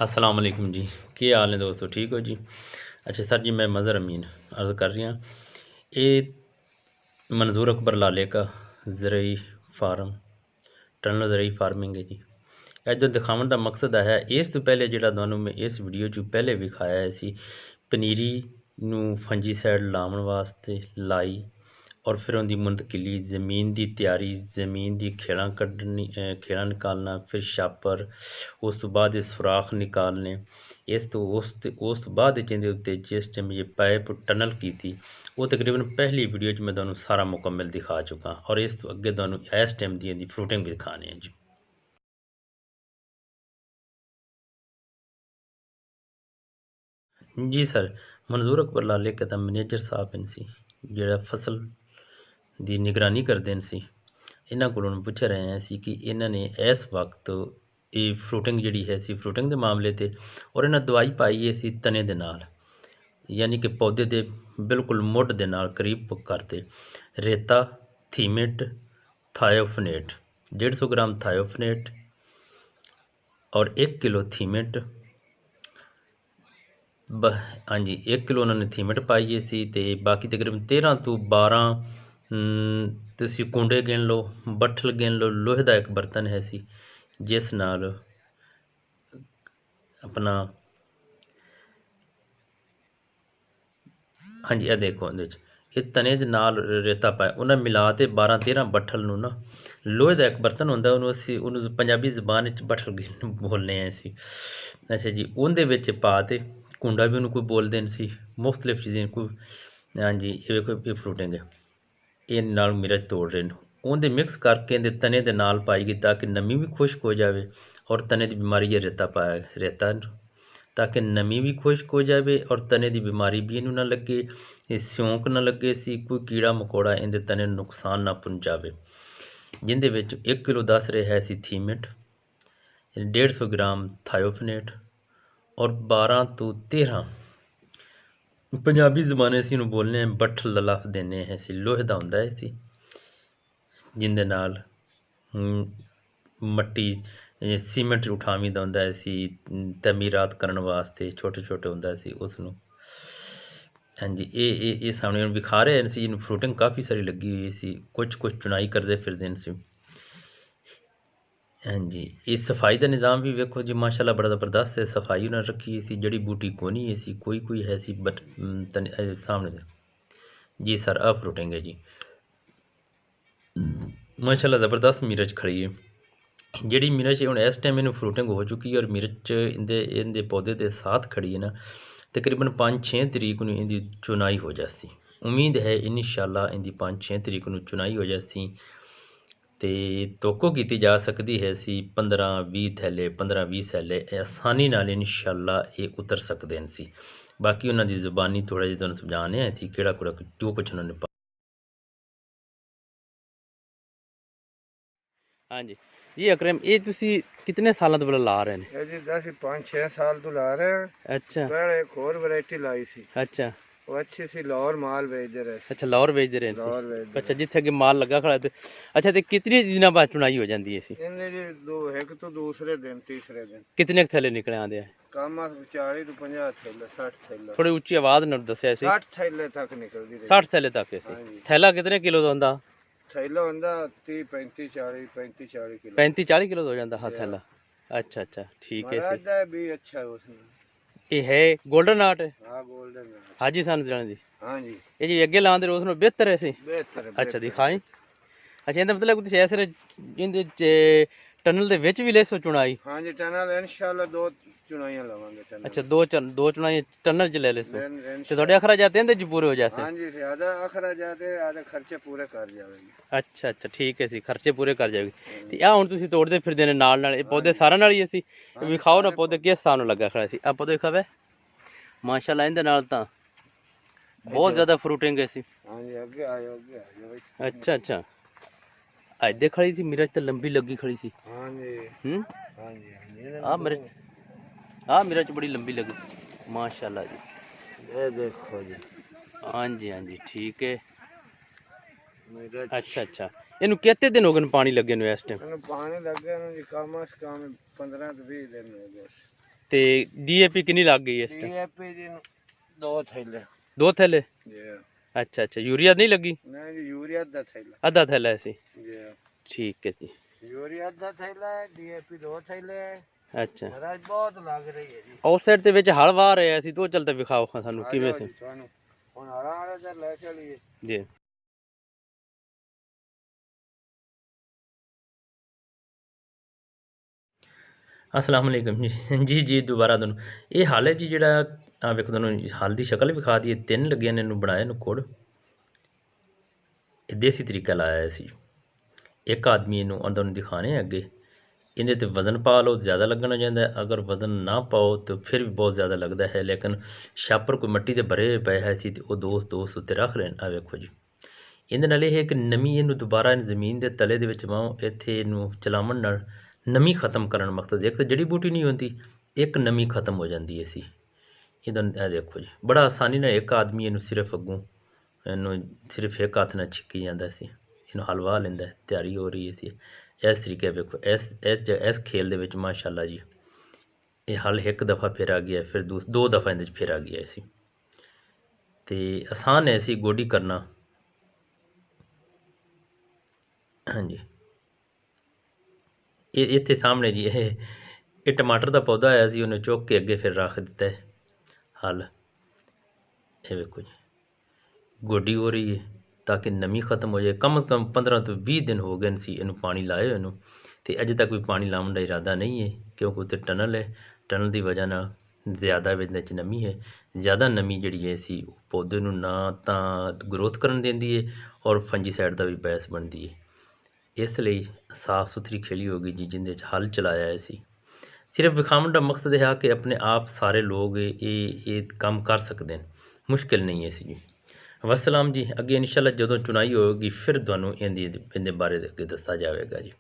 अस्सलाम वालेकुम जी। ਕੀ ਹਾਲ ਨੇ ਦੋਸਤੋ, ਠੀਕ ਹੋ ਜੀ? ਅੱਛਾ ਸਰ जी, मैं मज़हर अमीन अर्ज़ कर रही हूँ। ये मंजूर अकबर लाले का ज़रई फार्म टनल ज़रई फार्मिंग है जी। ਅੱਜ ਦਾ ਦਿਖਾਉਣ ਦਾ ਮਕਸਦ ਹੈ, ਇਸ ਤੋਂ ਪਹਿਲੇ ਜਿਹੜਾ ਤੁਹਾਨੂੰ ਮੈਂ ਇਸ ਵੀਡੀਓ 'ਚ ਪਹਿਲੇ ਵਿਖਾਇਆ ਸੀ, ਪਨੀਰੀ ਨੂੰ ਫੰਜੀਸਾਈਡ ਲਾਉਣ ਵਾਸਤੇ ਲਾਈ ਔਰ ਫਿਰ ਉਹਦੀ ਮੁੰਤਕਿਲੀ, ਜ਼ਮੀਨ ਦੀ ਤਿਆਰੀ, ਜ਼ਮੀਨ ਦੀ ਖੇੜਾਂ ਕੱਢਣੀ, ਖੇੜਾਂ ਨਿਕਾਲਣਾ, ਫਿਰ ਛਾਪਰ, ਉਸ ਤੋਂ ਬਾਅਦ ਇਹ ਸੁਰਾਖ ਨਿਕਾਲਣੇ। ਇਸ ਤੋਂ ਬਾਅਦ ਜਿਹਦੇ ਉੱਤੇ ਜਿਸ ਟਾਈਮ ਇਹ ਪਾਈਪ ਟਨਲ ਕੀਤੀ, ਉਹ ਤਕਰੀਬਨ ਪਹਿਲੀ ਵੀਡੀਓ 'ਚ ਮੈਂ ਤੁਹਾਨੂੰ ਸਾਰਾ ਮੁਕੰਮਲ ਦਿਖਾ ਚੁੱਕਾ ਔਰ ਇਸ ਤੋਂ ਅੱਗੇ ਤੁਹਾਨੂੰ ਇਸ ਟਾਈਮ ਦੀ ਇਹਦੀ ਫਰੂਟਿੰਗ ਵੀ ਦਿਖਾਣੀ ਹੈ ਜੀ। जी सर, मंजूर अकबर लाले का ਤਾਂ ਮੈਨੇਜਰ ਸਾਹਿਬ ਸੀ ਜਿਹੜਾ ਫਸਲ ਦੀ ਨਿਗਰਾਨੀ ਕਰਦੇ ਸੀ। ਇਹਨਾਂ ਕੋਲੋਂ ਪੁੱਛ ਰਹੇ ਹਾਂ ਸੀ ਕਿ ਇਹਨਾਂ ਨੇ ਇਸ ਵਕਤ ਇਹ ਫਰੂਟਿੰਗ ਜਿਹੜੀ ਹੈ ਸੀ, ਫਰੂਟਿੰਗ ਦੇ ਮਾਮਲੇ ਤੇ ਔਰ ਇਹਨਾਂ ਦਵਾਈ ਪਾਈ ਹੈ ਸੀ ਤਣੇ ਦੇ ਨਾਲ, ਯਾਨੀ ਕਿ ਪੌਦੇ ਦੇ ਬਿਲਕੁਲ ਮੁੱਢ ਦੇ ਨਾਲ ਕਰੀਬ ਕਰਤੇ। ਰੇਤਾ, ਥੀਮੇਟ, ਥਾਇਓਫਨੇਟ 150 ਗ੍ਰਾਮ ਥਾਇਓਫਨੇਟ ਔਰ 1 ਕਿਲੋ ਥੀਮੇਟ। हाँ जी, 1 किलो उन्होंने थीमट पाई सी, तो बाकी तकरीबन 13 तो 12 तुसी कुंडे गिन लो, बट्ठल गिन लो, लोहे का एक बर्तन है सी जिस नाल अपना, हाँ जी, यह देखो ये तने दे नाल रेता पाया उन्हें मिला के 12-13 बट्ठल नूं ना, लोहे का एक बर्तन होंदा उन्होंने पंजाबी जबान बट्ठल बोलने हैं सी। अच्छा जी, उनदे विच पा के कुंडा भी उन्होंने कोई बोलते सी, मुख्तलिफ चीज़ें कोई। हाँ जी, ये देखो ये फ्रूटिंग है, ये नाल मिर्च तोड़ रहे हैं, उनके मिक्स करके इहदे तने दे नाल पाई गई ताकि नमी भी खुश्क हो जाए और तने की बीमारी है रेता पाया रेता, ताकि नमी भी खुश्क हो जाए और तने की बीमारी भी इनू ना लगे, सिਉਂਕ ना लगे सी, कोई कीड़ा मकोड़ा इहदे तने नुकसान ना पहुँचावे। जिंदे विच 1 किलो दस रहा है सी थीमेट, 150 ग्राम थायोफनेट और 12 तो 13 पंजाबी जबाने असीं नूं बोलने हैं बट्ठल दा लफ्ज़ देने हैं सी, लोहे दा हुंदा है सी, जिंदे नाल मट्टी सीमेंट उठावी दा हुंदा है सी, तमीरात करन वास्ते छोटे छोटे हुंदा सी उसनूं। हाँ जी, ये सामने विखा रहे हैं सी, इन्हूं फ्रूटिंग काफ़ी सारी लगी हुई सी, कुछ चुनाई करते फिरदे सी। हाँ जी, इस सफाई का निज़ाम भी वेखो जी, माशाल्लाह बड़ा ज़बरदस्त है। सफाई उन्हें रखी सी, जड़ी बूटी कोनी है सी, कोई है सी, बट सामने दे जी सर आ फ्रूटिंग है जी, माशाल्लाह ज़बरदस्त मिर्च खड़ी है। जड़ी मिर्च हुण इस टाइम इन्हूं फ्रूटिंग हो चुकी है और मिर्च इंदे पौधे के साथ खड़ी है ना, तकरीबन 5-6 तरीक नूं इहदी चुनाई हो जासी। उम्मीद है इंशाअल्लाह इहदी 5-6 तरीक नूं चुनाई हो जासी ते तोको की जा सकती है सी 15-20 थैले, 15-20 थैले आसानी नाल इंशाअल्लाह ये उतर सकते हैं सी। बाकी उन्होंने दी जुबानी थोड़ा जिहा तुहानूं समझाने हैं सी किहड़ा जो कुछ उन्होंने। हाँ जी जी अकरम, ये तुसी कितने सालों तो ला रहे हैं? जी 5-6 साल तो ला रहे हैं। अच्छा, पहले एक और वैरायटी लाई सी, अच्छा, वो अच्छी सी लाहौर माल बेचते रहे। अच्छा लाहौर बेचते रहे लाहौर बेचते अच्छा, जिथे अगे माल लगा खड़ा ते अच्छा, ते कितने दिनों बाद चुनाई हो जाती है सी? इन्हें जी दो एक तो दूसरे दिन तीसरे दिन कितने थैले निकले आंदे हैं? कम 40 तो 50 थैले 60 थैले, थोड़ी उच्ची आवाज न दस्या सी। 60 थैले तक निकलती रही। 60 थैले तक है सी। हाँ जी। थैला कितने किलो दा हुंदा? थैला हुंदा 35-40 किलो। 35-40 किलो हो जाता हाँ थैला। अच्छा अच्छा, ठीक है महाराज सी। दा भी अच्छा है उसमें। ये है गोल्डन आर्ट है हाँ गोल्डन है। हाजी सन जाने दी। हाँ जी, ये जी अगे लांदे उस नो बेहतर है सी। बेहतर है। अच्छा दिखाई। अच्छा इंदा मतलब कुछ ऐसे इंदे टनल दे विच भी लेसो चुनाई? हाँ जी, टनल इंशाल्लाह 2 चुनाइयां लवांगे टनल। अच्छा, दो चुनाई टनल च ले लेसो इंशाल्लाह। ते थोड़े अखरा जाते हैं जी पूरे हो जाते? हाँ जी, ज्यादा अखरा जाते आधे खर्चे पूरे कर जाएंगे। अच्छा अच्छा, ठीक है सी, खर्चे पूरे कर जाएगी। ते आ हुण तुसी तोड़दे फिरदे ने नाल नाल पौधे सारा नाल ही असी विखाओ ना पौधे किस हिसाब नाल लगा खड़ा सी। आ पौधे खावे माशाल्लाह इंदे नाल तां बहुत ज्यादा फ्रूटिंग है सी। हाँ जी, आगे आयो भाई। अच्छा अच्छा, अद्दे खड़ी सी मिर्च तो लंबी लगी खड़ी सी। हाँ जी हाँ जी हाँ जी, आ मिर्च बड़ी लंबी लगी माशाल्लाह जी। ये देखो जी। हाँ जी हाँ जी, ठीक है। मिर्च अच्छा अच्छा, इनू कितने दिन हो गए पानी लगे नु इस टाइम? पानी लगे जी कम से कम 15 तो 20 दिन हो गए। ਤੇ ਡੀਏਪੀ ਕਿੰਨੀ ਲੱਗ ਗਈ ਇਸ ਟਾਈਮ? ਡੀਏਪੀ ਦੀ 2 ਥੈਲੇ 2 ਥੈਲੇ? ਜੀ ਅੱਛਾ ਅੱਛਾ, ਯੂਰੀਆ ਨਹੀਂ ਲੱਗੀ? ਨਹੀਂ ਜੀ, ਯੂਰੀਆ ਦਾ ਥੈਲਾ ਅੱਧਾ ਥੈਲਾ ਸੀ। ਜੀ ਠੀਕ ਹੈ ਜੀ। ਯੂਰੀਆ ਦਾ ਥੈਲਾ ਹੈ, ਡੀਏਪੀ 2 ਥੈਲੇ ਹੈ। ਅੱਛਾ, ਰਾਜ ਬਹੁਤ ਲੱਗ ਰਹੀ ਹੈ ਜੀ। ਉਸ ਸਾਈਡ ਦੇ ਵਿੱਚ ਹਲ ਵਾਹ ਰਿਹਾ ਸੀ, ਤੋ ਚਲਦੇ ਵਿਖਾਓ ਸਾਨੂੰ ਆ ਕਿਵੇਂ ਜਾਓ ਸੀ ਜੀ, ਤੁਹਾਨੂੰ ਹੁਣ ਹਲਾਂ ਵਾਲੇ ਤੇ ਲੈ ਚਲੀਏ। ਜੀ। अस्सलाम वालेकुम जी जी जी दोबारा ਤੁਹਾਨੂੰ ਇਹ ਹਲ ਹੈ ਜੀ ਜਿਹੜਾ ਆ ਵੇਖੋ ਤੁਹਾਨੂੰ ਹਲ ਦੀ ਸ਼ਕਲ ਵਿਖਾ ਦਈਏ। 3 ਲੱਗੀਆਂ ਨੇ ਇਹਨੂੰ ਬਣਾਏ ਨੂੰ ਕੋੜ। ਇਹ ਦੇਸੀ ਤਰੀਕਾ ਲਾਇਆ ਸੀ। ਇੱਕ ਆਦਮੀ ਇਹਨੂੰ ਅੰਦਰ ਨੂੰ ਦਿਖਾਣੇ ਹੈ ਅੱਗੇ। ਇਹਦੇ ਤੇ ਵਜ਼ਨ ਪਾ ਲਓ ਜ਼ਿਆਦਾ ਲੱਗਣ ਹੋ ਜਾਂਦਾ ਹੈ, ਅਗਰ ਵਜ਼ਨ ਨਾ ਪਾਓ ਤਾਂ ਫਿਰ ਵੀ ਬਹੁਤ ਜ਼ਿਆਦਾ ਲੱਗਦਾ ਹੈ। ਲੇਕਿਨ ਛਾਪਰ ਕੋਈ ਮਿੱਟੀ ਦੇ ਭਰੇ ਹੋਏ ਪਏ ਹੈ ਸੀ ਤੇ ਉਹ ਦੋਸਤ ਉੱਤੇ ਰੱਖ ਲੈਣ। ਆ ਵੇਖੋ ਜੀ, ਇਹਦੇ ਨਾਲ ਇਹ ਹੈ ਕਿ ਨਮੀ ਇਹਨੂੰ ਦੁਬਾਰਾ ਜ਼ਮੀਨ ਦੇ ਤਲੇ ਦੇ ਵਿੱਚ ਵਾਓ, ਇੱਥੇ ਇਹਨੂੰ ਚਲਾਵਣ ਨਾਲ ਨਮੀ ਖਤਮ ਕਰਨ ਮਕਸਦ ਇੱਕ ਤਾਂ ਜੜੀ ਬੂਟੀ ਨਹੀਂ ਹੁੰਦੀ, ਇੱਕ ਨਮੀ ਖਤਮ ਹੋ ਜਾਂਦੀ ਹੈ ਸੀ ਇਹਦਾ। ਇਹ ਦੇਖੋ ਜੀ, ਬੜਾ ਆਸਾਨੀ ਨਾਲ ਇੱਕ ਆਦਮੀ ਇਹਨੂੰ ਸਿਰਫ ਅੱਗੋਂ ਇਹਨੂੰ ਸਿਰਫ ਇੱਕ ਹੱਥ ਨਾਲ ਛਿੱਕੀ ਜਾਂਦਾ ਸੀ। ਇਹਨੂੰ ਹਲਵਾ ਲੈਂਦਾ, ਤਿਆਰੀ ਹੋ ਰਹੀ ਸੀ ਇਸ ਤਰੀਕੇ। ਵੇਖੋ ਇਸ ਖੇਲ ਦੇ ਵਿੱਚ ਮਾਸ਼ਾਅੱਲਾ ਜੀ ਇਹ ਹਲ ਇੱਕ ਦਫਾ ਫਿਰ ਆ ਗਿਆ, ਫਿਰ 2 ਦਫਾ ਇਹਦੇ 'ਚ ਫਿਰ ਆ ਗਿਆ ਸੀ ਤੇ ਆਸਾਨ ਹੈ ਸੀ ਗੋਡੀ ਕਰਨਾ। ਹਾਂਜੀ, ਇਹ ਇੱਥੇ ਸਾਹਮਣੇ ਜੀ ਇਹ ਟਮਾਟਰ ਦਾ ਪੌਦਾ ਆਇਆ ਸੀ, ਉਹਨੇ ਚੁੱਕ ਕੇ ਅੱਗੇ ਫਿਰ ਰੱਖ ਦਿੱਤਾ ਹੈ ਹਲ। ਇਹ ਵੇਖੋ ਜੀ, ਗੋਡੀ ਹੋ ਰਹੀ ਹੈ ਤਾਂ ਕਿ ਨਮੀ ਖਤਮ ਹੋ ਜਾਏ। ਕਮ ਸੇ ਕਮ 15 ਤੋਂ 20 ਦਿਨ ਹੋ ਗਏ ਸੀ ਇਹਨੂੰ ਪਾਣੀ ਲਾਏ ਹੋਏ ਨੂੰ, ਤੇ ਅਜੇ ਤੱਕ ਵੀ ਪਾਣੀ ਲਾਉਣ ਦਾ ਇਰਾਦਾ ਨਹੀਂ ਹੈ ਕਿਉਂਕਿ ਉੱਤੇ ਟਨਲ ਹੈ। ਟਨਲ ਦੀ ਵਜ੍ਹਾ ਨਾਲ ਜ਼ਿਆਦਾ ਇਹਦੇ 'ਚ ਨਮੀ ਹੈ। ਜ਼ਿਆਦਾ ਨਮੀ ਜਿਹੜੀ ਹੈ ਸੀ ਉਹ ਪੌਦੇ ਨੂੰ ਨਾ ਤਾਂ ਗਰੋਥ ਕਰਨ ਦਿੰਦੀ ਹੈ ਔਰ ਫੰਜੀਸਾਈਡ ਦਾ ਵੀ ਬਾਇਸ ਬਣਦੀ ਹੈ। ਇਸ ਲਈ ਸਾਫ ਸੁਥਰੀ ਖੇਲੀ ਹੋ ਗਈ ਜੀ, ਜਿੰਦੇ 'ਚ ਹਲ ਚਲਾਇਆ ਸੀ। ਸਿਰਫ ਵਿਖਾਉਣ ਦਾ ਮਕਸਦ ਹੈ ਕਿ ਆਪਣੇ ਆਪ ਸਾਰੇ ਲੋਕ ਇਹ ਕੰਮ ਕਰ ਸਕਦੇ ਨੇ, ਮੁਸ਼ਕਿਲ ਨਹੀਂ ਹੈ ਸੀ ਜੀ। ਵਸਲਾਮ ਜੀ, ਅੱਗੇ ਇਨਸ਼ਾਅੱਲਾ ਜਦੋਂ ਚੁਣਾਈ ਹੋਵੇਗੀ ਫਿਰ ਤੁਹਾਨੂੰ ਇਹਦੇ ਬਾਰੇ ਅੱਗੇ ਦੱਸਿਆ ਜਾਵੇਗਾ ਜੀ।